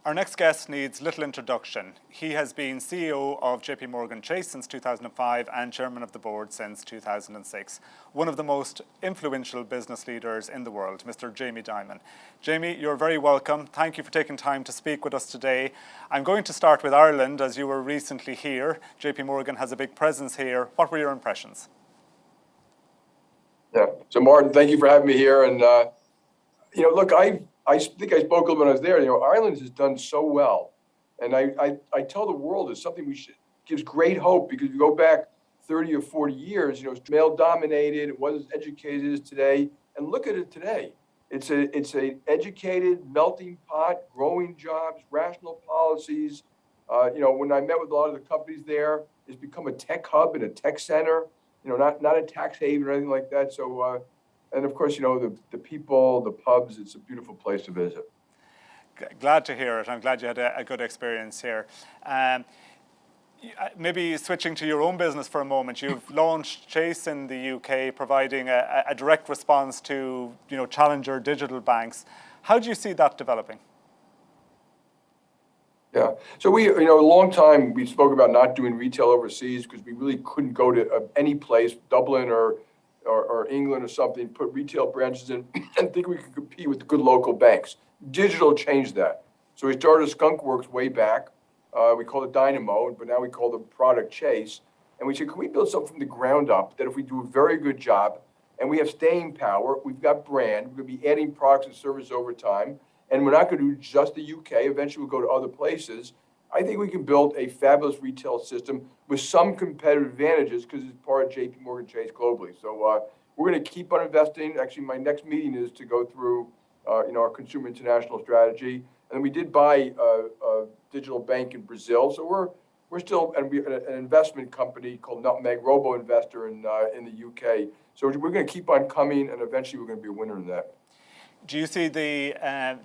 Our next guest needs little introduction. He has been CEO of JP Morgan Chase since 2005 and chairman of the board since 2006. One of the most influential business leaders in the world, Mr. Jamie Dimon. Jamie, you're very welcome. Thank you for taking time to speak with us today. I'm going to start with Ireland, as you were recently here. JP Morgan has a big presence here. What were your impressions? Yeah, so Martin, thank you for having me here. And, look, I think I spoke a little when I was there. Ireland has done so well. And I tell the world it's something gives great hope, because if you go back 30 or 40 years, it's male dominated, it wasn't as educated as it is today. And look at it today. It's a educated, melting pot, growing jobs, rational policies. When I met with a lot of the companies there, it's become a tech hub and a tech center, not a tax haven or anything like that. So, and of course, the people, the pubs, it's a beautiful place to visit. Glad to hear it. I'm glad you had a good experience here. Maybe switching to your own business for a moment, you've launched Chase in the UK, providing a direct response to challenger digital banks. How do you see that developing? Yeah, so we, a long time we spoke about not doing retail overseas because we really couldn't go to any place, Dublin or England or something, put retail branches in and think we could compete with good local banks. Digital changed that. So we started Skunkworks way back. We called it Dynamo, but now we call the product Chase. And we said, can we build something from the ground up that if we do a very good job and we have staying power, we've got brand, we're going to be adding products and services over time, and we're not going to do just the UK, eventually we'll go to other places. I think we can build a fabulous retail system with some competitive advantages because it's part of JP Morgan Chase globally. So we're going to keep on investing. Actually, my next meeting is to go through our consumer international strategy. And we did buy a digital bank in Brazil. So we're still an investment company called Nutmeg Robo Investor in the UK. So we're going to keep on coming, and eventually we're going to be a winner in that. Do you see the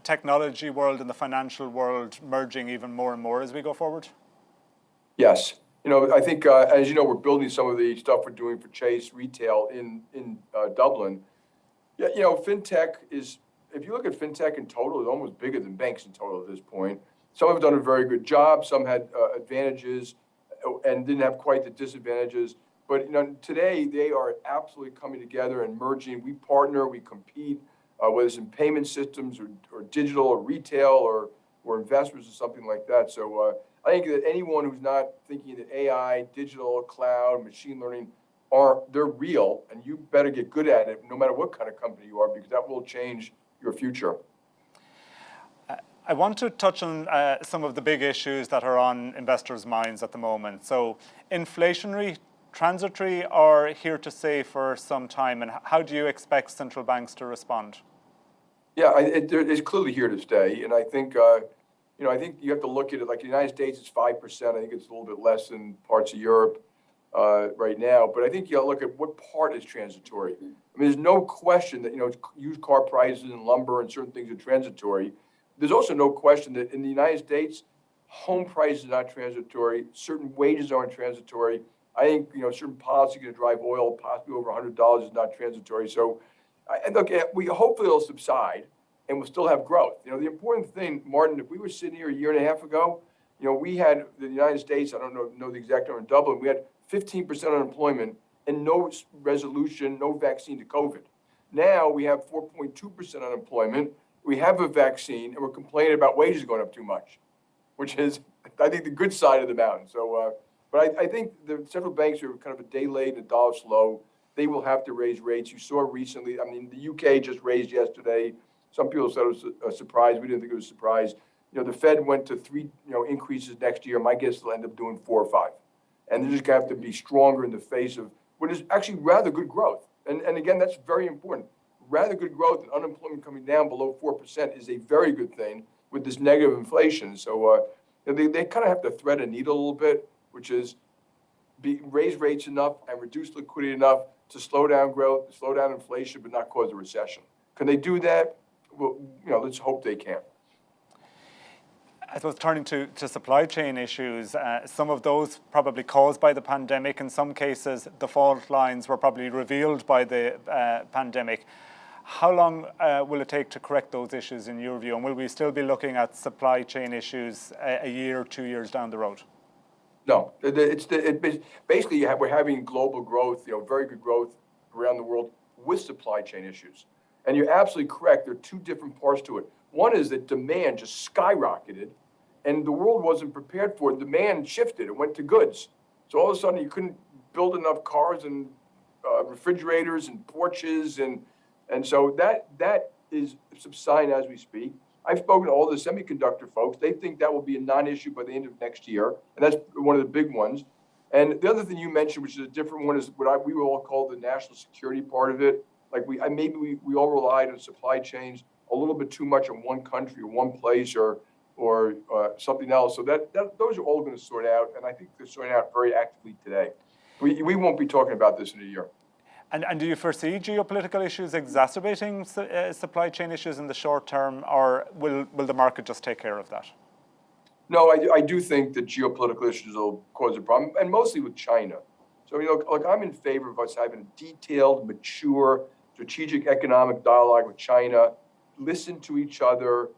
technology world and the financial world merging even more and more as we go forward? Yes. I think, as you know, we're building some of the stuff we're doing for Chase Retail in Dublin. Yeah, fintech is, if you look at fintech in total, it's almost bigger than banks in total at this point. Some have done a very good job. Some had advantages and didn't have quite the disadvantages. But today they are absolutely coming together and merging. We partner, we compete, whether it's in payment systems or digital or retail or investments or something like that. So I think that anyone who's not thinking that AI, digital, cloud, machine learning they're real, and you better get good at it no matter what kind of company you are, because that will change your future. I want to touch on some of the big issues that are on investors' minds at the moment. So inflationary, transitory, or here to stay for some time, and how do you expect central banks to respond? Yeah, it's clearly here to stay, and I think I think you have to look at it like the United States is 5%. I think it's a little bit less in parts of Europe right now, but I think you got to look at what part is transitory. I mean, there's no question that used car prices and lumber and certain things are transitory. There's also no question that in the United States, home prices are not transitory. Certain wages aren't transitory. I think certain policy going to drive oil possibly over $100 is not transitory. So. And look, hopefully it'll subside and we'll still have growth. The important thing, Martin, if we were sitting here a year and a half ago, we had the United States, I don't know the exact number in Dublin, we had 15% unemployment and no resolution, no vaccine to COVID. Now we have 4.2% unemployment. We have a vaccine and we're complaining about wages going up too much, which is, I think, the good side of the mountain. So, but I think the central banks are kind of a day late and a dollar slow. They will have to raise rates. You saw recently, I mean, the UK just raised yesterday. Some people said it was a surprise. We didn't think it was a surprise. The Fed went to 3, increases next year. My guess they'll end up doing 4 or 5. And they're just going to have to be stronger in the face of what is actually rather good growth. And again, that's very important. Rather good growth and unemployment coming down below 4% is a very good thing with this negative inflation. So they kind of have to thread a needle a little bit, which is raise rates enough and reduce liquidity enough to slow down growth, slow down inflation, but not cause a recession. Can they do that? Well, let's hope they can. I suppose turning to supply chain issues, some of those probably caused by the pandemic. In some cases, the fault lines were probably revealed by the pandemic. How long will it take to correct those issues in your view? And will we still be looking at supply chain issues a year, 2 years down the road? No, basically we're having global growth, very good growth around the world with supply chain issues. And you're absolutely correct. There are two different parts to it. One is that demand just skyrocketed, and the world wasn't prepared for it. Demand shifted; it went to goods. So all of a sudden, you couldn't build enough cars and refrigerators and porches, and so that is subsiding as we speak. I've spoken to all the semiconductor folks. They think that will be a non-issue by the end of next year, and that's one of the big ones. And the other thing you mentioned, which is a different one, is what we will all call the national security part of it. Like maybe we all relied on supply chains a little bit too much on one country or one place or something else. So those are all going to sort out, and I think they're sorting out very actively today. We won't be talking about this in a year. And do you foresee geopolitical issues exacerbating supply chain issues in the short term, or will the market just take care of that? No, I do think that geopolitical issues will cause a problem, and mostly with China. So, like I'm in favor of us having a detailed, mature, strategic economic dialogue with China, listen to each other.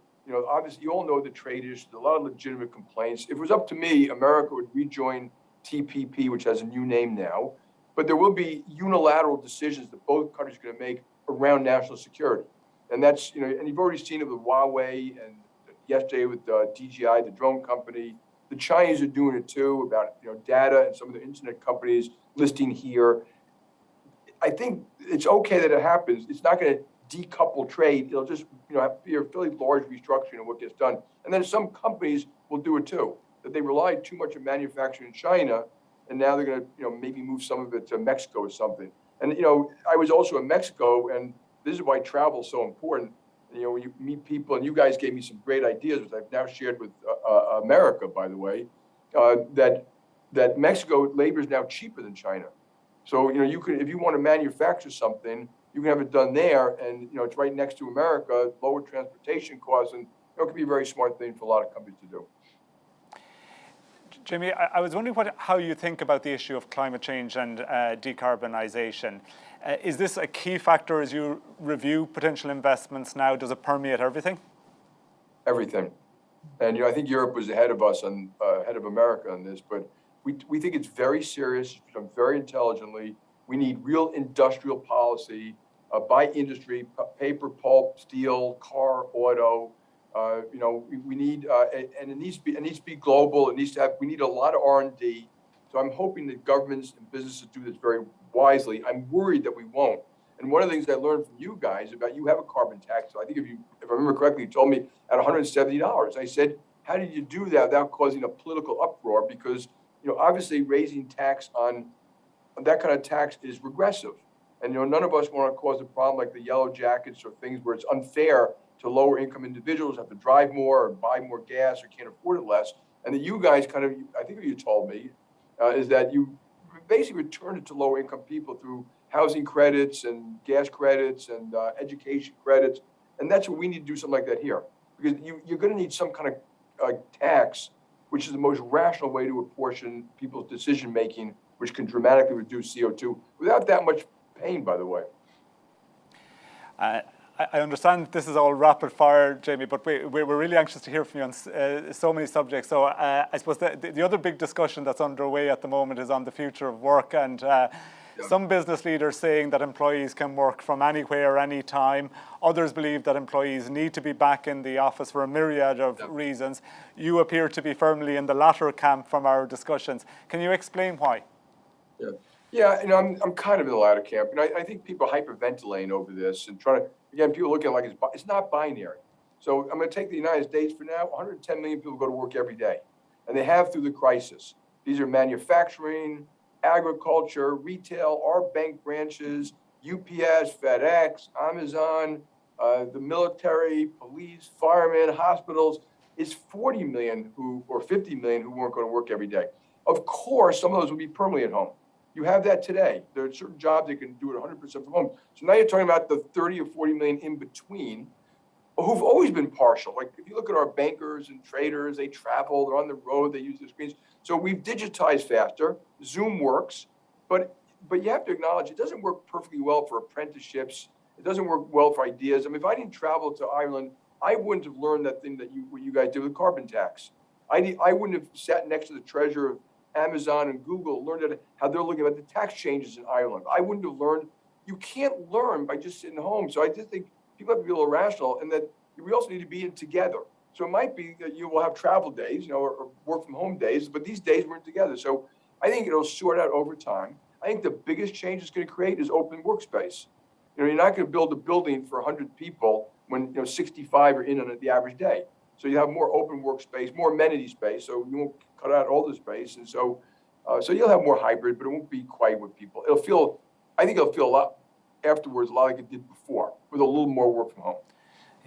Obviously, you all know the trade issues, a lot of legitimate complaints. If it was up to me, America would rejoin TPP, which has a new name now. But there will be unilateral decisions that both countries are going to make around national security. And that's, and you've already seen it with Huawei and yesterday with DJI, the drone company. The Chinese are doing it too about, data and some of the internet companies listing here. I think it's okay that it happens. It's not going to decouple trade. It'll just, be a fairly large restructuring of what gets done. And then some companies will do it too, that they relied too much on manufacturing in China, and now they're going to, maybe move some of it to Mexico or something. And, I was also in Mexico, and this is why travel is so important. When you meet people, and you guys gave me some great ideas, which I've now shared with America, by the way, that Mexico labor is now cheaper than China. So, you can, if you want to manufacture something, you can have it done there, and, it's right next to America, lower transportation costs, and it could be a very smart thing for a lot of companies to do. Jamie, I was wondering how you think about the issue of climate change and decarbonisation. Is this a key factor as you review potential investments now? Does it permeate everything? Everything. And I think Europe was ahead of us and ahead of America on this, but we think it's very serious, done very intelligently. We need real industrial policy by industry, paper, pulp, steel, car, auto. We need, and it needs to be global. We need a lot of R&D. So I'm hoping that governments and businesses do this very wisely. I'm worried that we won't. And one of the things I learned from you guys about, you have a carbon tax. So I think if I remember correctly, you told me at $170. I said, how did you do that without causing a political uproar? Because, obviously raising tax on that kind of tax is regressive. And, none of us want to cause a problem like the yellow jackets or things where it's unfair to lower income individuals, have to drive more or buy more gas or can't afford it less. And that you guys kind of, I think what you told me, is that you basically returned it to lower income people through housing credits and gas credits and education credits. And that's what we need to do, something like that here. Because you're going to need some kind of tax, which is the most rational way to apportion people's decision making, which can dramatically reduce CO2 without that much pain, by the way. I understand this is all rapid fire, Jamie, but we're really anxious to hear from you on so many subjects. So I suppose the other big discussion that's underway at the moment is on the future of work, and some business leaders saying that employees can work from anywhere, anytime. Others believe that employees need to be back in the office for a myriad of reasons. You appear to be firmly in the latter camp from our discussions. Can you explain why? Yeah, I'm kind of in the latter camp. I think people are hyperventilating over this and trying to, again, people looking at it like it's not binary. So I'm going to take the United States for now. 110 million people go to work every day, and they have through the crisis. These are manufacturing, agriculture, retail, our bank branches, UPS, FedEx, Amazon, the military, police, firemen, hospitals. It's 40 million or 50 million who weren't going to work every day. Of course, some of those will be permanently at home. You have that today. There are certain jobs that can do it 100% from home. So now you're talking about the 30 or 40 million in between who've always been partial. Like if you look at our bankers and traders, they travel, they're on the road, they use the screens. So we've digitized faster. Zoom works, but you have to acknowledge it doesn't work perfectly well for apprenticeships It doesn't work well for ideas. I mean, if I didn't travel to Ireland, I wouldn't have learned that thing that what you guys do with carbon tax. I wouldn't have sat next to the treasurer of Amazon and Google, learned how they're looking at the tax changes in Ireland. I wouldn't have learned. You can't learn by just sitting home. So I just think people have to be a little rational, and that we also need to be in together. So it might be that you will have travel days, or work from home days, but these days we're together. So I think it'll sort out over time. I think the biggest change it's going to create is open workspace. You're not going to build a building for 100 people when 65 are in on the average day. So you have more open workspace, more amenity space. So you won't cut out all the space, and so you'll have more hybrid, but it won't be quite what people. I think it'll feel a lot afterwards, a lot like it did before, with a little more work from home.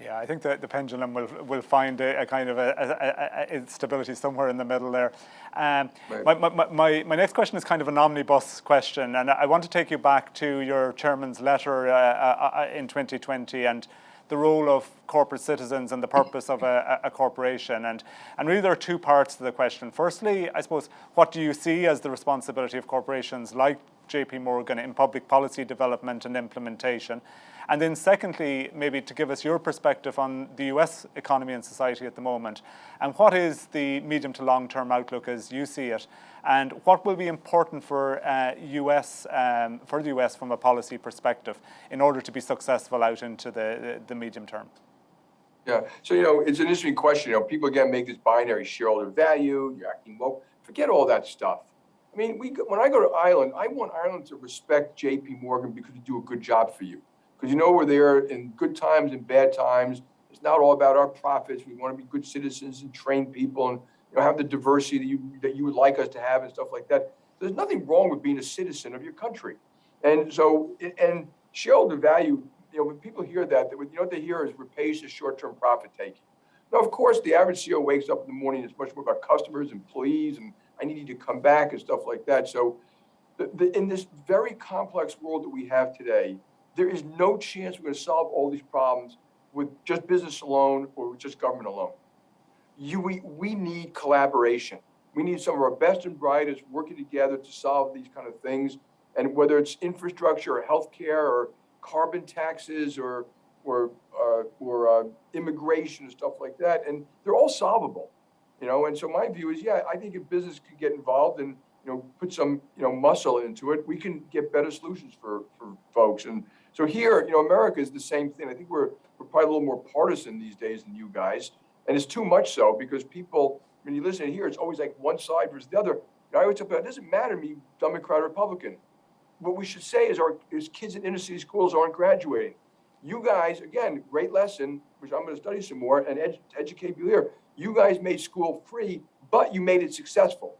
Yeah, I think that the pendulum will find a kind of a stability somewhere in the middle there. My next question is kind of an omnibus question, and I want to take you back to your chairman's letter in 2020 and the role of corporate citizens and the purpose of a corporation. And really there are two parts to the question. Firstly, I suppose, what do you see as the responsibility of corporations like JP Morgan in public policy development and implementation? And then secondly, maybe to give us your perspective on the US economy and society at the moment, and what is the medium to long-term outlook as you see it, and what will be important for the US from a policy perspective in order to be successful out into the medium term? Yeah, so it's an interesting question. People again make this binary shareholder value, you're acting woke. Forget all that stuff. I mean, when I go to Ireland, I want Ireland to respect JP Morgan because we do a good job for you. Because we're there in good times and bad times. It's not all about our profits. We want to be good citizens and train people and have the diversity that you would like us to have and stuff like that. There's nothing wrong with being a citizen of your country. And so, and shareholder value, when people hear that, what they hear is rapacious short-term profit taking. Now, of course, the average CEO wakes up in the morning and it's much more about customers, employees, and I need you to come back and stuff like that. So in this very complex world that we have today, there is no chance we're going to solve all these problems with just business alone or with just government alone. We need collaboration. We need some of our best and brightest working together to solve these kind of things. And whether it's infrastructure or healthcare or carbon taxes or immigration and stuff like that, and they're all solvable. And so my view is, I think if business could get involved and put some muscle into it, we can get better solutions for folks. And so here, America is the same thing. I think we're probably a little more partisan these days than you guys, and it's too much so because people, when you listen here, it's always like one side versus the other. I always tell people, it doesn't matter to me, Democrat or Republican. What we should say is is kids in inner city schools aren't graduating. You guys, again, great lesson, which I'm going to study some more and educate people here. You guys made school free, but you made it successful.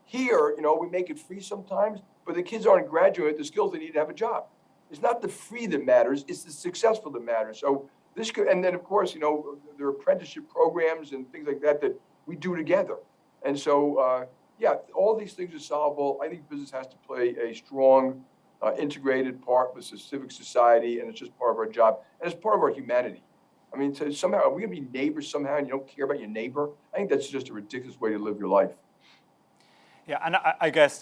Here, we make it free sometimes, but the kids aren't graduating with the skills they need to have a job. It's not the free that matters, it's the successful that matters. So this could, and then of course, there are apprenticeship programs and things like that we do together. And so, all these things are solvable. I think business has to play a strong, integrated part with civic society, and it's just part of our job, and it's part of our humanity. I mean, somehow, are we gonna be neighbors somehow and you don't care about your neighbor? I think that's just a ridiculous way to live your life. Yeah, and I guess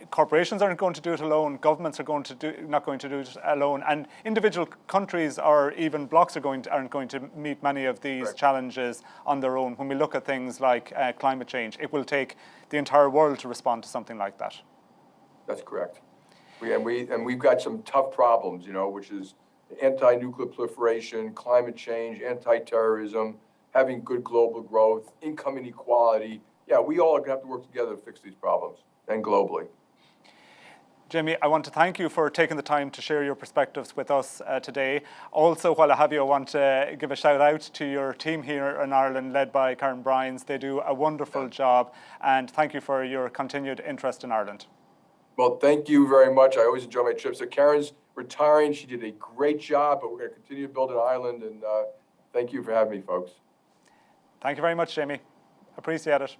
corporations aren't going to do it alone. Governments are not going to do it alone, and individual countries or even blocs aren't going to meet many of these challenges on their own. When we look at things like climate change, it will take the entire world to respond to something like that. That's correct. We've got some tough problems, which is anti-nuclear proliferation, climate change, anti-terrorism, having good global growth, income inequality. Yeah, we all are going to have to work together to fix these problems, and globally. Jamie, I want to thank you for taking the time to share your perspectives with us today. Also, while I have you, I want to give a shout out to your team here in Ireland, led by Karen Bryans. They do a wonderful job, and thank you for your continued interest in Ireland. Well, thank you very much. I always enjoy my trips. So Karen's retiring. She did a great job, but we're going to continue to build an island, and thank you for having me, folks. Thank you very much, Jamie. Appreciate it.